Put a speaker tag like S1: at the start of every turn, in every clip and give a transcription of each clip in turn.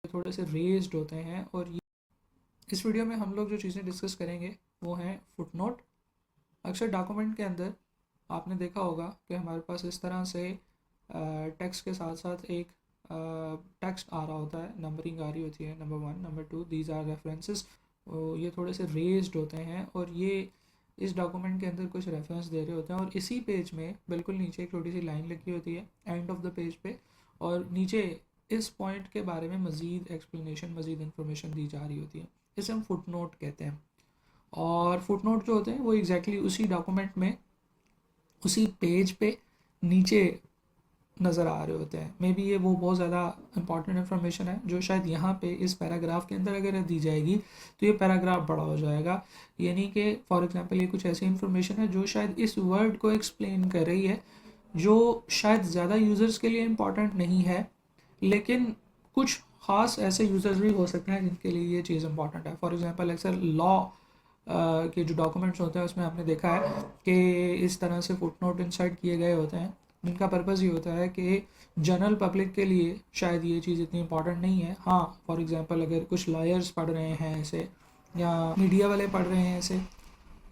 S1: थोड़े से रेज्ड होते हैं। और इस वीडियो में हम लोग जो चीज़ें डिस्कस करेंगे वो हैं फुटनोट। अक्सर डॉक्यूमेंट के अंदर आपने देखा होगा कि हमारे पास इस तरह से टेक्स्ट के साथ साथ एक टेक्स्ट आ रहा होता है, नंबरिंग आ रही होती है, number 1 number 2 these are references. ये थोड़े से रेज्ड होते हैं और ये इस डॉक्यूमेंट के अंदर कुछ रेफरेंस दे रहे होते हैं। और इसी पेज में बिल्कुल नीचे एक छोटी सी लाइन लिखी होती है एंड ऑफ द पेज पे, और नीचे इस पॉइंट के बारे में मज़ीद एक्सप्लेनेशन, मज़ीद इन्फॉर्मेशन दी जा रही होती है। इसे हम फुटनोट कहते हैं। और फुटनोट जो होते हैं वो एग्जैक्टली उसी डॉक्यूमेंट में, उसी पेज पे नीचे नज़र आ रहे होते हैं। मे बी ये वो बहुत ज़्यादा इंपॉर्टेंट इन्फॉर्मेशन है जो शायद यहाँ पे इस पैराग्राफ के अंदर अगर दी जाएगी तो ये पैराग्राफ बड़ा हो जाएगा। यानी कि फॉर एग्जांपल ये कुछ ऐसी इन्फॉर्मेशन है जो शायद इस वर्ड को एक्सप्लेन कर रही है, जो शायद ज़्यादा यूज़र्स के लिए इम्पॉर्टेंट नहीं है, लेकिन कुछ ख़ास ऐसे यूज़र्स भी हो सकते हैं जिनके लिए ये चीज़ इंपॉर्टेंट है। फॉर एग्जांपल अक्सर लॉ के जो डॉक्यूमेंट्स होते हैं उसमें आपने देखा है कि इस तरह से फुटनोट इंसर्ट किए गए होते हैं। इनका पर्पज़ ये होता है कि जनरल पब्लिक के लिए शायद ये चीज़ इतनी इंपॉर्टेंट नहीं है। हाँ, फॉर एग्जांपल अगर कुछ लॉयर्स पढ़ रहे हैं ऐसे, या मीडिया वाले पढ़ रहे हैं ऐसे,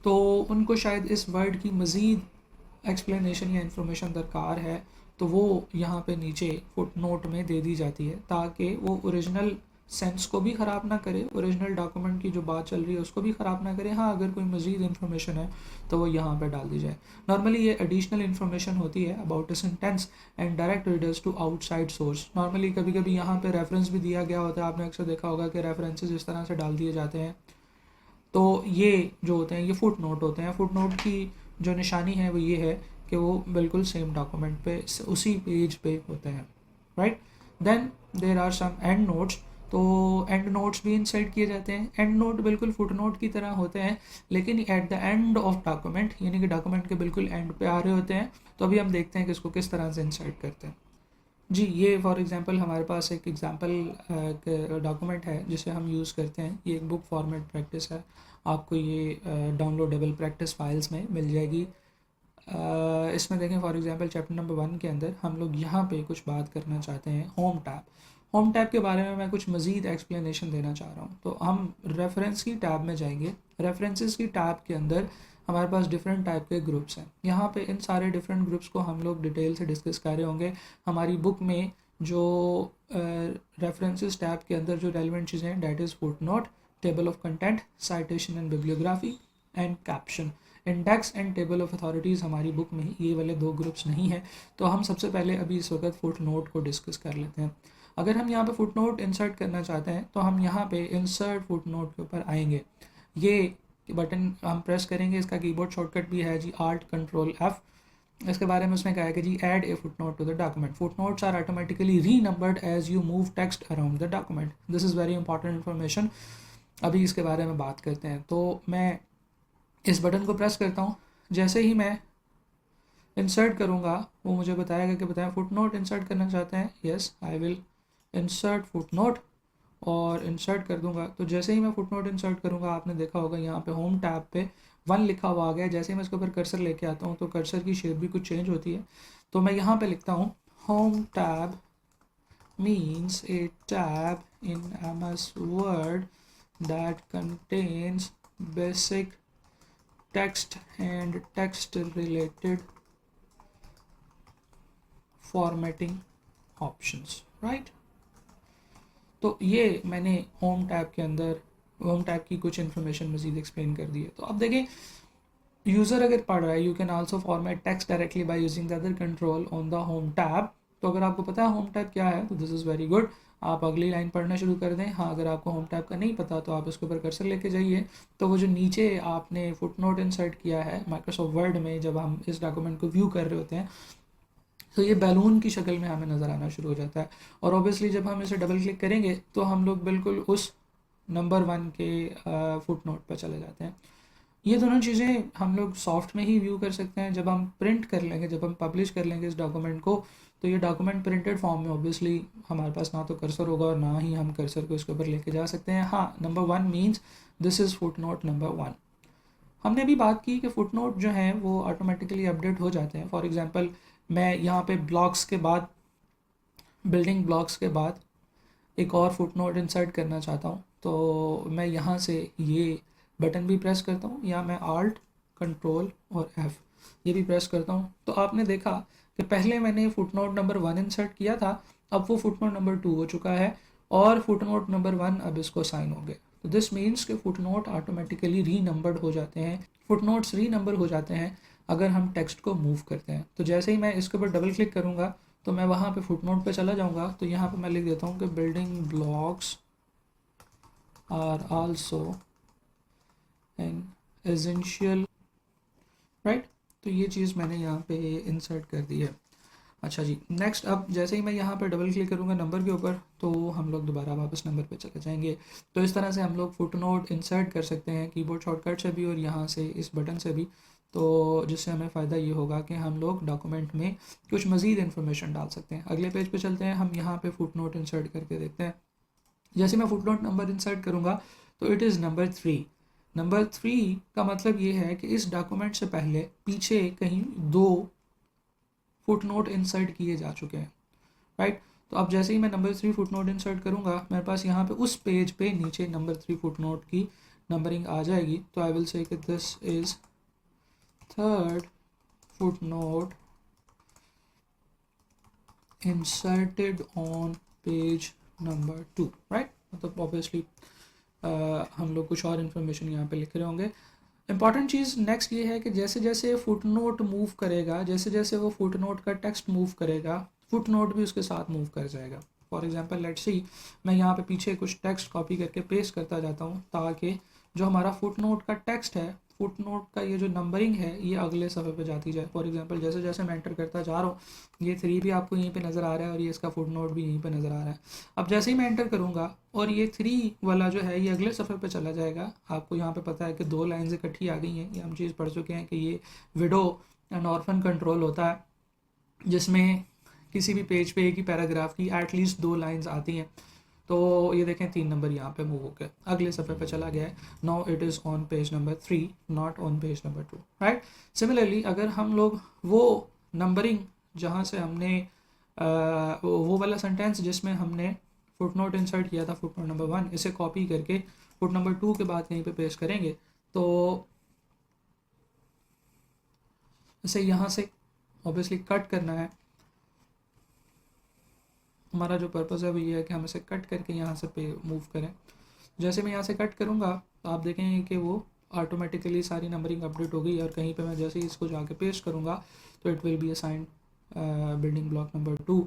S1: तो उनको शायद इस वर्ड की मज़ीद एक्सप्लेनेशन या इन्फॉर्मेशन दरकार है, तो वो यहाँ पे नीचे फुटनोट में दे दी जाती है ताकि वो ओरिजिनल सेंस को भी ख़राब ना करे, ओरिजिनल डॉक्यूमेंट की जो बात चल रही है उसको भी ख़राब ना करे। हाँ, अगर कोई मज़ीद इन्फॉर्मेशन है तो वो यहाँ पे डाल दी जाए। नॉर्मली ये एडिशनल इन्फॉर्मेशन होती है about a sentence and direct readers to outside source. Normally कभी कभी यहाँ पे रेफरेंस भी दिया गया होता है, आपने अक्सर देखा होगा कि रेफरेंसेस इस तरह से डाल दिए जाते हैं। तो ये जो होते हैं ये फुट नोट होते हैं। फुट नोट की जो निशानी है वो ये है कि वो बिल्कुल सेम डॉक्यूमेंट पे, उसी पेज पे होते हैं, right. Then there are some endnotes. तो एंड नोट्स भी इंसर्ट किए जाते हैं। एंड नोट बिल्कुल फुट नोट की तरह होते हैं, लेकिन at the end of document, यानी कि डॉक्यूमेंट के बिल्कुल एंड पे आ रहे होते हैं। तो अभी हम देखते हैं कि इसको किस तरह से इंसर्ट करते हैं। जी, ये फॉर एग्जांपल हमारे पास एक एग्जांपल डॉक्यूमेंट है जिसे हम यूज़ करते हैं। ये एक बुक फॉर्मेट प्रैक्टिस है। आपको ये डाउनलोडेबल प्रैक्टिस फाइल्स में मिल जाएगी। इसमें देखें फॉर एग्जांपल चैप्टर नंबर 1 के अंदर हम लोग यहाँ पे कुछ बात करना चाहते हैं होम टैब। होम टैब के बारे में मैं कुछ मज़ीद एक्सप्लेनेशन देना चाह रहा हूँ। तो हम रेफरेंस की टैब में जाएंगे। रेफरेंसेस की टैब के अंदर हमारे पास डिफरेंट टाइप के ग्रुप्स हैं। यहाँ पे इन सारे डिफरेंट ग्रुप्स को हम लोग डिटेल से डिस्कस कर रहे होंगे। हमारी बुक में जो रेफरेंसेस टैब के अंदर जो रेलिवेंट चीज़ें हैं, that is foot note, table of content, citation and bibliography and caption. Index and table of authorities हमारी बुक में ये वाले 2 ग्रुप्स नहीं हैं। तो हम सबसे पहले अभी इस वक्त फुट नोट को डिस्कस कर लेते हैं। अगर हम यहाँ पे फुट नोट इंसर्ट करना चाहते हैं तो हम यहाँ पे इंसर्ट फुट नोट के ऊपर आएंगे। ये बटन हम प्रेस करेंगे। इसका कीबोर्ड शॉर्टकट भी है जी, Alt+Ctrl+F। इसके बारे में उसने कहा है कि जी add a footnote to the document. Footnotes are automatically renumbered as you move text around the document. This is very important information. अभी इसके बारे में बात करते हैं। तो मैं इस बटन को प्रेस करता हूँ। जैसे ही मैं इंसर्ट करूँगा वो मुझे बताएगा कि बताएं फुट नोट इंसर्ट करना चाहते हैं। Yes, I will insert foot note और इंसर्ट कर दूंगा। तो जैसे ही मैं फुट नोट इंसर्ट करूँगा, आपने देखा होगा यहाँ पे होम टैब पे 1 लिखा हुआ आ गया। जैसे ही मैं इसके ऊपर कर्सर लेके आता हूँ तो कर्सर की शेप भी कुछ चेंज होती है। तो मैं यहाँ पे लिखता हूँ home tab means a tab in MS Word that contains basic text and text related formatting options, right। तो ये मैंने होम टैब के अंदर होम टैब की कुछ इन्फॉर्मेशन मज़ीद एक्सप्लेन कर दी है। तो अब देखें, यूज़र अगर पढ़ रहा है, you can also format text directly by using the other control on the home tab. तो अगर आपको पता है होम टैब क्या है तो दिस इज़ वेरी गुड। आप अगली लाइन पढ़ना शुरू कर दें। हाँ, अगर आपको होम टैब का नहीं पता तो आप इसके ऊपर कर्सर लेके जाइए। तो वो जो नीचे आपने फुट नोट इंसर्ट किया है माइक्रोसॉफ्ट वर्ड में, जब हम इस डॉक्यूमेंट को व्यू कर रहे होते हैं तो ये बैलून की शक्ल में हमें नज़र आना शुरू हो जाता है। और ऑब्वियसली जब हम इसे डबल क्लिक करेंगे तो हम लोग बिल्कुल उस नंबर 1 के फुट नोट पर चले जाते हैं। ये दोनों चीज़ें हम लोग सॉफ्ट में ही व्यू कर सकते हैं। जब हम प्रिंट कर लेंगे, जब हम पब्लिश कर लेंगे इस डॉक्यूमेंट को, तो ये डॉक्यूमेंट प्रिंटेड फॉर्म में ऑब्वियसली हमारे पास ना तो कर्सर होगा और ना ही हम कर्सर को इसके ऊपर लेके जा सकते हैं। हाँ, number 1 means this is foot note number 1। हमने अभी बात की कि फुट नोट जो हैं वो ऑटोमेटिकली अपडेट हो जाते हैं। फॉर एग्जांपल मैं यहाँ पे ब्लॉक्स के बाद, बिल्डिंग ब्लॉक्स के बाद एक और फुट नोट इंसर्ट करना चाहता हूँ, तो मैं यहाँ से ये बटन भी प्रेस करता हूँ या मैं आल्ट कंट्रोल और एफ ये भी प्रेस करता हूँ, तो आपने देखा कि पहले मैंने फुट नोट नंबर 1 इंसर्ट किया था, अब वो फुट नोट नंबर 2 हो चुका है और फुट नोट नंबर 1 अब इसको साइन हो गए। तो दिस मीन्स कि फुट नोट ऑटोमेटिकली री नंबर्ड हो जाते हैं, फुट नोट्स री नंबर हो जाते हैं अगर हम टेक्स्ट को मूव करते हैं। तो जैसे ही मैं इसके ऊपर डबल क्लिक करूँगा तो मैं वहाँ पे फुट नोट पे चला जाऊँगा, तो यहाँ पे मैं लिख देता हूँ कि building blocks are also an essential, right. तो ये चीज़ मैंने यहाँ पे इंसर्ट कर दी है। अच्छा जी, नेक्स्ट अब जैसे ही मैं यहाँ पे डबल क्लिक करूँगा नंबर के ऊपर तो हम लोग दोबारा वापस नंबर पे चले जाएंगे। तो इस तरह से हम लोग फुट नोट इंसर्ट कर सकते हैं कीबोर्ड शॉर्टकट से भी और यहाँ से इस बटन से भी। तो जिससे हमें फ़ायदा ये होगा कि हम लोग डॉक्यूमेंट में कुछ मज़ीद इन्फॉर्मेशन डाल सकते हैं। अगले पेज पे चलते हैं, हम यहाँ पे फुट नोट इंसर्ट करके देखते हैं। जैसे मैं फुट नोट नंबर इंसर्ट करूँगा तो इट इज़ नंबर 3। नंबर 3 का मतलब ये है कि इस डॉक्यूमेंट से पहले पीछे कहीं 2 फुट नोट इंसर्ट किए जा चुके हैं, राइट। तो अब जैसे ही मैं नंबर 3 फुट नोट इंसर्ट करूँगा मेरे पास यहाँ पे उस पेज पे नीचे नंबर 3 फुट नोट की नंबरिंग आ जाएगी। तो आई विल से कि this is third foot note inserted on page number 2, right. मतलब ऑब्वियसली हम लोग कुछ और इन्फॉर्मेशन यहाँ पे लिख रहे होंगे। इंपॉर्टेंट चीज़ नेक्स्ट ये है कि जैसे जैसे फुट नोट मूव करेगा, जैसे जैसे वो फुट नोट का टेक्स्ट मूव करेगा, फुट नोट भी उसके साथ मूव कर जाएगा। फॉर एग्जांपल लेट्स सी, मैं यहाँ पे पीछे कुछ टेक्स्ट कॉपी करके पेस्ट करता जाता हूँ ताकि जो हमारा फुट नोट का टेक्स्ट है, फुट नोट का ये जो नंबरिंग है ये अगले सफ़े पे जाती जाए। फॉर एग्जांपल जैसे जैसे मैं एंटर करता जा रहा हूँ ये 3 भी आपको यहीं पे नज़र आ रहा है और ये इसका फुट नोट भी यहीं पे नज़र आ रहा है। अब जैसे ही मैं एंटर करूँगा और ये 3 वाला जो है ये अगले सफ़े पे चला जाएगा। आपको यहाँ पे पता है कि 2 लाइन्स इकट्ठी आ गई हैं, ये हम चीज़ पढ़ चुके हैं कि ये विडो एंड ऑर्फन कंट्रोल होता है जिसमें किसी भी पेज पे एक ही पैराग्राफ की एटलीस्ट 2 लाइन्स आती हैं। तो ये देखें 3 नंबर यहाँ पे मूव होकर अगले सफ़े पे चला गया है। Now it is on page number 3 not on page number 2, right. Similarly अगर हम लोग वो नंबरिंग जहाँ से हमने वो वाला सेंटेंस जिसमें हमने फुट नोट इंसर्ट किया था फुट नोट नंबर 1, इसे कॉपी करके फुट नंबर 2 के बाद कहीं पे पेस्ट करेंगे तो इसे यहाँ से ऑब्वियसली कट करना है। हमारा जो पर्पज़ है वो ये है कि हम इसे कट करके यहाँ से पे मूव करें। जैसे मैं यहाँ से कट करूँगा तो आप देखेंगे कि वो ऑटोमेटिकली सारी नंबरिंग अपडेट हो गई और कहीं पे मैं जैसे ही इसको जाके पेस्ट करूँगा तो it will be assigned building block number 2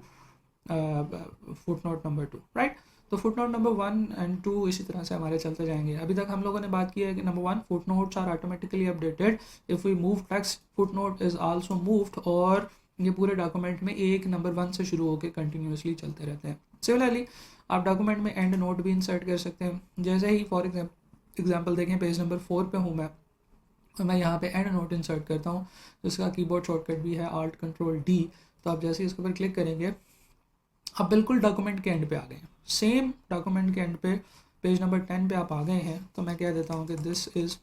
S1: foot note number 2, right. तो फुट नोट नंबर 1 एंड 2 इसी तरह से हमारे चलते जाएंगे। अभी तक हम लोगों ने बात की है कि number 1 footnotes are automatically updated if we move text, footnote is also moved, और ये पूरे डॉक्यूमेंट में एक नंबर 1 से शुरू होकर कंटिन्यूसली चलते रहते हैं। सिमिलरली आप डॉक्यूमेंट में एंड नोट भी इंसर्ट कर सकते हैं। जैसे ही फॉर एग्जाम्पल देखें पेज नंबर 4 पे हूँ मैं और मैं यहाँ पे एंड नोट इंसर्ट करता हूँ, जिसका कीबोर्ड शॉर्टकट भी है आल्ट कंट्रोल डी। तो आप जैसे ही इसके ऊपर क्लिक करेंगे आप बिल्कुल डॉक्यूमेंट के एंड पे आ गए हैं, सेम डॉक्यूमेंट के एंड पे पेज नंबर 10 पे आप आ गए हैं। तो मैं कह देता हूँ कि this is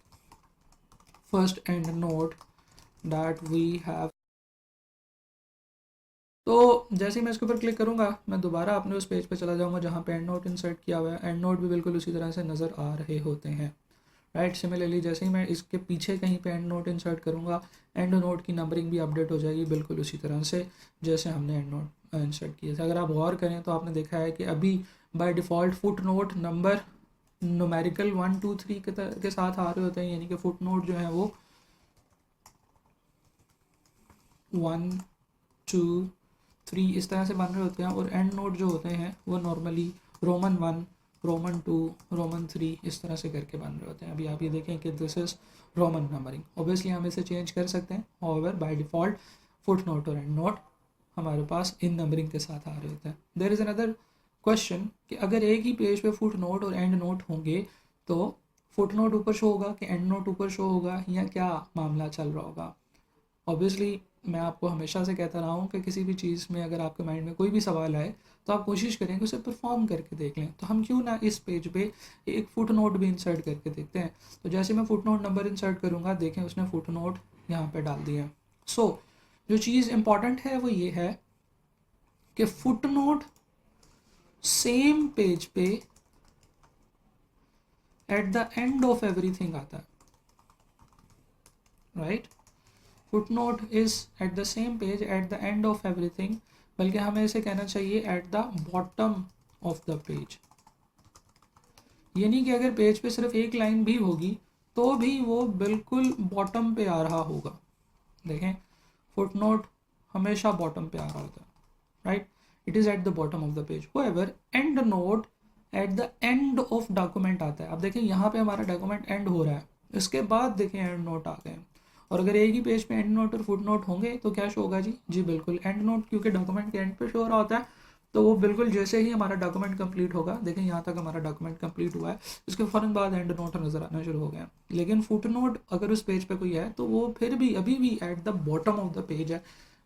S1: first endnote that we have. तो जैसे ही मैं इसके ऊपर क्लिक करूँगा मैं दोबारा अपने उस पेज पे चला जाऊँगा जहाँ पे एंड नोट इंसर्ट किया हुआ है। एंड नोट भी बिल्कुल उसी तरह से नज़र आ रहे होते हैं, राइट। सिमिलरली जैसे ही मैं इसके पीछे कहीं पे एंड नोट इंसर्ट करूँगा एंड नोट की नंबरिंग भी अपडेट हो जाएगी बिल्कुल उसी तरह से जैसे हमने एंड नोट इंसर्ट किए थे। अगर आप गौर करें तो आपने देखा है कि अभी by default foot note number numerical 1 2 3 के साथ आ रहे होते हैं, यानी कि फुट नोट जो है वो 1 2 3 इस तरह से बन रहे होते हैं और एंड नोट जो होते हैं वो नॉर्मली रोमन 1 रोमन 2 रोमन 3 इस तरह से करके बन रहे होते हैं। अभी आप ये देखें कि this is Roman numbering. Obviously हम इसे चेंज कर सकते हैं, however by default foot note और एंड नोट हमारे पास इन नंबरिंग के साथ आ रहे होते हैं। देयर इज़ अनदर क्वेश्चन कि अगर एक ही पेज पे फुट नोट और एंड नोट होंगे तो फुट नोट ऊपर शो होगा कि एंड नोट ऊपर शो होगा या क्या मामला चल रहा होगा। ऑब्वियसली मैं आपको हमेशा से कहता रहा हूँ कि किसी भी चीज़ में अगर आपके माइंड में कोई भी सवाल आए तो आप कोशिश करें कि उसे परफॉर्म करके देख लें। तो हम क्यों ना इस पेज पे एक फुट नोट भी इंसर्ट करके देखते हैं। तो जैसे मैं फुट नोट नंबर इंसर्ट करूँगा देखें उसने फुट नोट यहाँ पर डाल दिया। सो जो चीज़ इंपॉर्टेंट है वो ये है कि फुट नोट सेम पेज पे eight the end of everything आता है, right. Foot note is at the same page eight the end of everything, बल्कि हमें इसे कहना चाहिए eight the bottom of the page. ये नहीं कि अगर पेज पे सिर्फ एक लाइन भी होगी तो भी वो बिल्कुल बॉटम पे आ रहा होगा। देखें, फुट नोट हमेशा बॉटम पे आ रहा होता है, right. It is at the bottom of the page. However endnote at the end of document आता है। अब देखें यहाँ पे हमारा डॉक्यूमेंट एंड हो रहा है, इसके बाद देखें एंड नोट आ गए। और अगर एक ही पेज पे एंड नोट और फुट नोट होंगे तो क्या शो होगा जी बिल्कुल एंड नोट, क्योंकि डॉक्यूमेंट के एंड पे शो हो रहा होता है। तो वो बिल्कुल जैसे ही हमारा डॉक्यूमेंट कंप्लीट होगा, देखें यहाँ तक हमारा डॉक्यूमेंट कंप्लीट हुआ है, उसके फ़ौरन बाद एंड नोट नज़र आना शुरू हो गया। लेकिन फुट नोट अगर उस पेज पे कोई है तो वो फिर भी अभी भी at the bottom of the page है,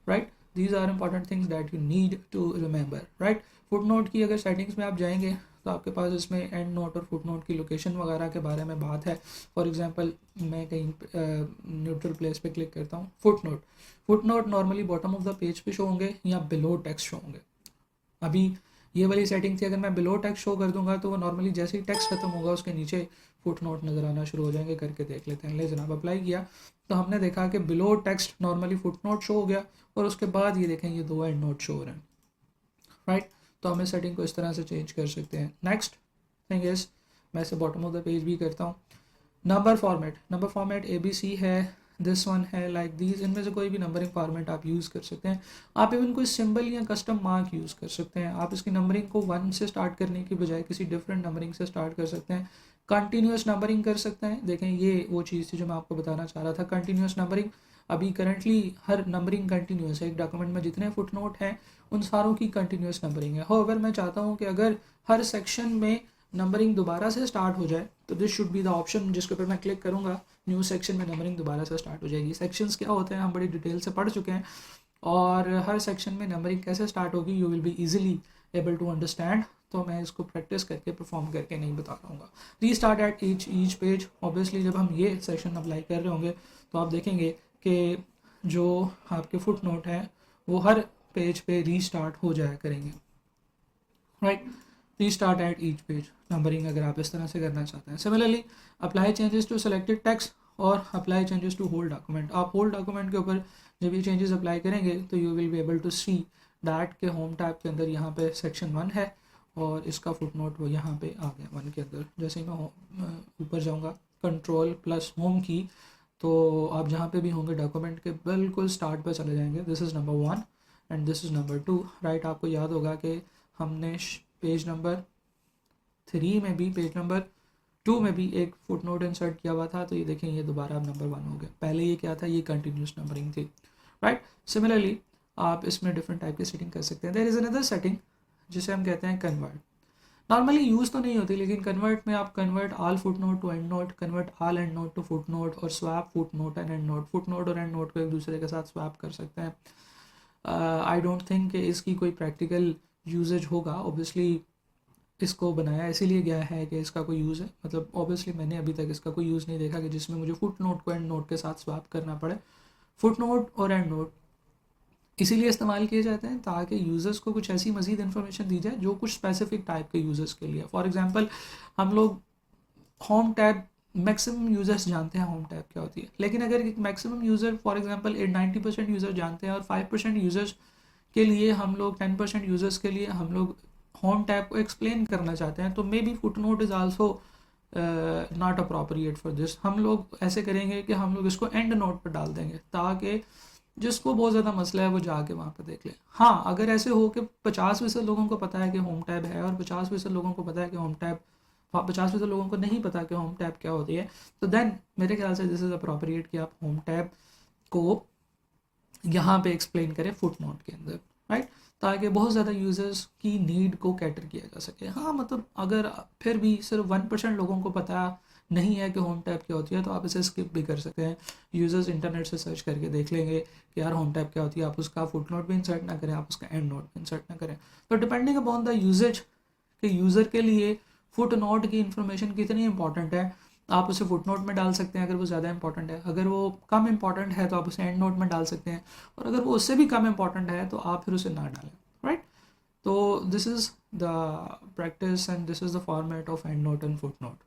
S1: right. These are important things that you need to remember, right. Footnote की अगर सेटिंग्स में आप जाएंगे तो आपके पास इसमें एंड नोट और फुट नोट की लोकेशन वगैरह के बारे में बात है। फॉर एग्जांपल मैं कहीं न्यूट्रल प्लेस पे क्लिक करता हूँ, foot note normally bottom of the page पे शो होंगे या बिलो टेक्स्ट शो होंगे। अभी ये वाली सेटिंग थी, अगर मैं बिलो टेक्स्ट शो कर दूंगा तो वो नॉर्मली जैसे ही टेक्स्ट खत्म होगा उसके नीचे फुट नोट नज़र आना शुरू हो जाएंगे। करके देख लेते हैं। ले जनाब, अप्लाई किया तो हमने देखा कि below text normally foot note show हो गया और उसके बाद ये देखें ये दो एंड नोट शो हो रहे हैं, राइट। तो हमें सेटिंग को इस तरह से चेंज कर सकते हैं। नेक्स्ट थिंग इज, मैं इसे बॉटम ऑफ द पेज भी करता हूँ। नंबर फॉर्मेट ABC है, दिस वन है, लाइक दीज। इनमें से कोई भी नंबरिंग फॉर्मेट आप यूज़ कर सकते हैं। आप इवन कोई सिंबल या कस्टम मार्क यूज़ कर सकते हैं। आप इसकी नंबरिंग को 1 से स्टार्ट करने की बजाय किसी डिफरेंट नंबरिंग से स्टार्ट कर सकते हैं। कंटिन्यूस नंबरिंग कर सकते हैं। देखें, ये वो चीज़ थी जो मैं आपको बताना चाह रहा था, कंटिन्यूस नंबरिंग। अभी करंटली हर नंबरिंग कंटिन्यूस है। एक डॉक्यूमेंट में जितने फुट नोट हैं उन सारों की कंटिन्यूस नंबरिंग है। अगर मैं चाहता हूँ कि अगर हर सेक्शन में नंबरिंग दोबारा से स्टार्ट हो जाए तो this should be the option, जिसके ऊपर मैं क्लिक करूँगा न्यू सेक्शन में नंबरिंग दोबारा से स्टार्ट हो जाएगी। सेक्शंस क्या होते हैं हम बड़ी डिटेल से पढ़ चुके हैं, और हर सेक्शन में नंबरिंग कैसे स्टार्ट होगी you will be easily able to understand. तो मैं इसको प्रैक्टिस करके परफॉर्म करके नहीं बता पाऊँगा। Restart at each page, obviously जब हम ये सेक्शन अप्लाई कर रहे होंगे तो आप देखेंगे कि जो आपके फुट नोट हैं वो हर पेज पे रीस्टार्ट हो जाया करेंगे, right. Restart at each page numbering अगर आप इस तरह से करना चाहते हैं। Similarly apply changes to selected text और apply changes to whole document. आप होल डॉक्यूमेंट के ऊपर जब ये चेंजेस अप्लाई करेंगे तो you will be able to see that के होम टैब के अंदर यहाँ पे सेक्शन 1 है और इसका फुट नोट वो यहाँ पे आ गया 1 के अंदर। जैसे ही मैं ऊपर जाऊँगा कंट्रोल प्लस होम की, तो आप जहाँ पे भी होंगे डॉक्यूमेंट के बिल्कुल स्टार्ट पे चले जाएंगे। This is number 1 and this is number 2, right. आपको याद होगा कि हमने पेज नंबर 3 में भी पेज नंबर 2 में भी एक फुट नोट इंसर्ट किया हुआ था। तो ये देखें ये दोबारा अब नंबर 1 हो गया। पहले ये क्या था, ये कंटिन्यूस नंबरिंग थी, राइट। सिमिलरली आप इसमें डिफरेंट टाइप की सेटिंग कर सकते हैं। देयर इज़ अनदर सेटिंग जिसे हम कहते हैं कन्वर्ट। नॉर्मली यूज़ तो नहीं होती, लेकिन कन्वर्ट में आप convert all footnote to endnote, convert all endnote to footnote, और swap footnote and endnote. Footnote और एंड नोट को एक दूसरे के साथ स्वैप कर सकते हैं। आई डोंट थिंक कि इसकी कोई प्रैक्टिकल यूजेज होगा। ऑब्वियसली इसको बनाया इसीलिए गया है कि इसका कोई यूज़ है, मतलब ऑब्वियसली मैंने अभी तक इसका कोई यूज़ नहीं देखा कि जिसमें मुझे फुट नोट को एंड नोट के साथ स्वैप करना पड़े। फुट नोट और एंड नोट इसीलिए इस्तेमाल किए जाते हैं ताकि यूज़र्स को कुछ ऐसी मज़ीद इन्फॉर्मेशन दी जाए जो कुछ स्पेसिफिक टाइप के यूज़र्स के लिए। फॉर एग्जांपल हम लोग होम टैब, मैक्सिमम यूज़र्स जानते हैं होम टैब क्या होती है, लेकिन अगर एक maximum user for example 90% user जानते हैं और 5% यूज़र्स के लिए हम लोग 10% यूज़र्स के लिए हम लोग होम टैब को एक्सप्लेन करना चाहते हैं, तो may be foot note is also not appropriate for this. हम लोग ऐसे करेंगे कि हम लोग इसको एंड नोट पर डाल देंगे ताकि जिसको बहुत ज़्यादा मसला है वो जाके वहाँ पर देख ले। हाँ, अगर ऐसे हो कि 50% लोगों को पता है कि होम टैब है और 50% लोगों को पता है कि होम टैब, 50% लोगों को नहीं पता कि होम टैब क्या होती है, तो देन मेरे ख्याल से दिस इज़ अप्रोप्रिएट कि आप होम टैब को यहाँ पे एक्सप्लेन करें फुट नोट के अंदर, राइट, ताकि बहुत ज़्यादा यूज़र्स की नीड को कैटर किया जा सके। हाँ, मतलब अगर फिर भी सिर्फ 1% लोगों को पता नहीं है कि होम टैब क्या होती है तो आप इसे स्किप भी कर सकते हैं। यूज़र्स इंटरनेट से सर्च करके देख लेंगे कि यार होम टैब क्या होती है। आप उसका फुट नोट भी इंसर्ट ना करें, आप उसका एंड नोट भी इंसर्ट ना करें। तो डिपेंडिंग अपॉन द यूजेज कि यूज़र के लिए फुट नोट की इंफॉर्मेशन कितनी इंपॉर्टेंट है, आप उसे फुट नोट में डाल सकते हैं अगर वो ज़्यादा इंपॉर्टेंट है। अगर वो कम इंपॉर्टेंट है तो आप उसे एंड नोट में डाल सकते हैं, और अगर वो उससे भी कम इंपॉर्टेंट है तो आप फिर उसे ना डालें, राइट। तो this is the practice and this is the format of and note and foot note.